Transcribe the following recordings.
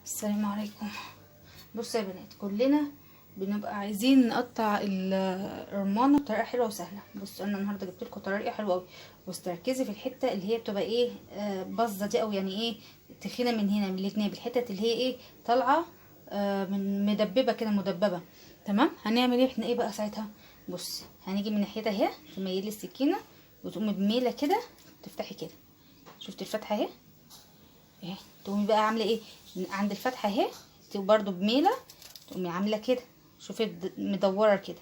السلام عليكم. بصوا يا بنات، كلنا بنبقى عايزين نقطع الرمانه بطريقه حلوه وسهله. بصوا انا النهارده جبت لكم طريقه حلوه قوي، بس تركزي في الحته اللي هي بتبقى ايه باظه دي، او يعني ايه تخينه من هنا من الجناب، الحته اللي هي ايه طالعه من مدببه كده، مدببه. تمام، هنعمل ايه احنا ايه بقى ساعتها؟ بص، هنيجي من ناحيتها اهي، تميلي السكينه وتقومي بميله كده، تفتحي كده. شفتي الفتحه اهي اهي، تقومي بقى عامله ايه عند الفتحه اهي، برضو بميله تقومي عامله كده. شوفي مدوره كده،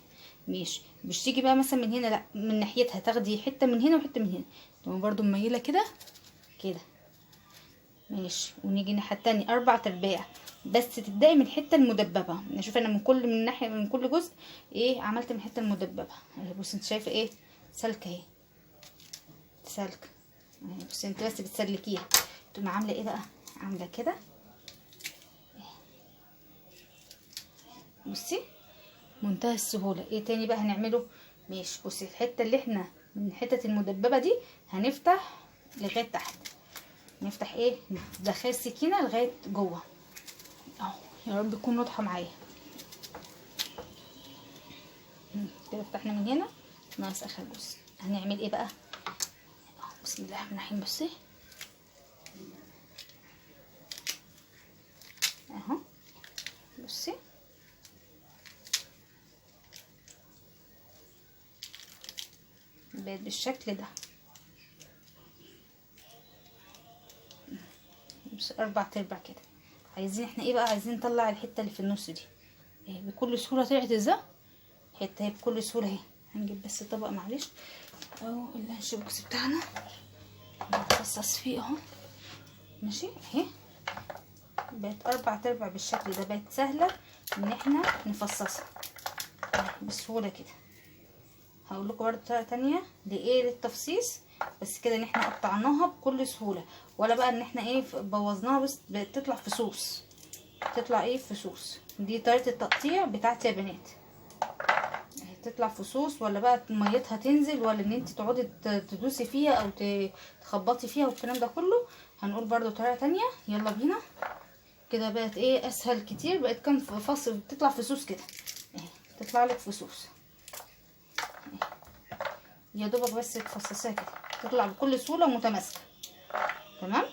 مش تيجي بقى مثلا من هنا، لا من ناحيتها تاخدي حته من هنا وحته من هنا، تقومي برضو مميله كده كده. ماشي، ونيجي الناحيه التانية 4/4، بس تبداي من الحته المدببه. نشوف انا من ناحيه من كل جزء ايه عملت من الحته المدببه اهي. بصي انت شايفه ايه سالكه اهي، سالكه اهي. بصي انت بس بتسلكيها، تقومي عامله ايه بقى، عامله كده. بصي منتهى السهوله. ايه تاني بقى هنعمله؟ ماشي، بصي الحته اللي احنا من الحتت المدببه دي هنفتح لغايه تحت، نفتح ايه، ندخل السكينه لغايه جوه اهو. يا رب تكون واضحه معايا كده. فتحنا من هنا ناقص اخر جزء. هنعمل ايه بقى؟ بسم الله الرحمن الرحيم. بصي اهو، بصي بقت بالشكل ده. بس 4/4 كده. عايزين احنا ايه بقى؟ عايزين نطلع الحته اللي في النص دي اهي بكل سهوله. طلعت ازاي حته اهي بكل سهوله اهي. هنجيب بس طبق معلش، او اللانش بوكس بتاعنا نفصص فيه اهو. ماشي اهي، بقت 4/4 بالشكل ده. بقت سهله ان احنا نفصصها بسهوله كده. هقول لكم برده طريقه تانية لايه للتفصيص، بس كده ان احنا قطعناها بكل سهوله، ولا بقى ان احنا ايه بوظناها بس بتطلع فصوص، تطلع ايه فصوص. دي طريقه التقطيع بتاعتي يا بنات، تطلع فصوص، ولا بقى ميتها تنزل، ولا ان انت تقعدي تدوسي فيها او تخبطي فيها والكلام ده كله. هنقول برده طريقه تانية، يلا بينا. كده بقت ايه اسهل كتير، بقت كام فص بتطلع فصوص كده اهي، تطلع لك فصوص يا دوبك بس تفصصيها كده، تطلع بكل سهوله ومتماسكه. تمام،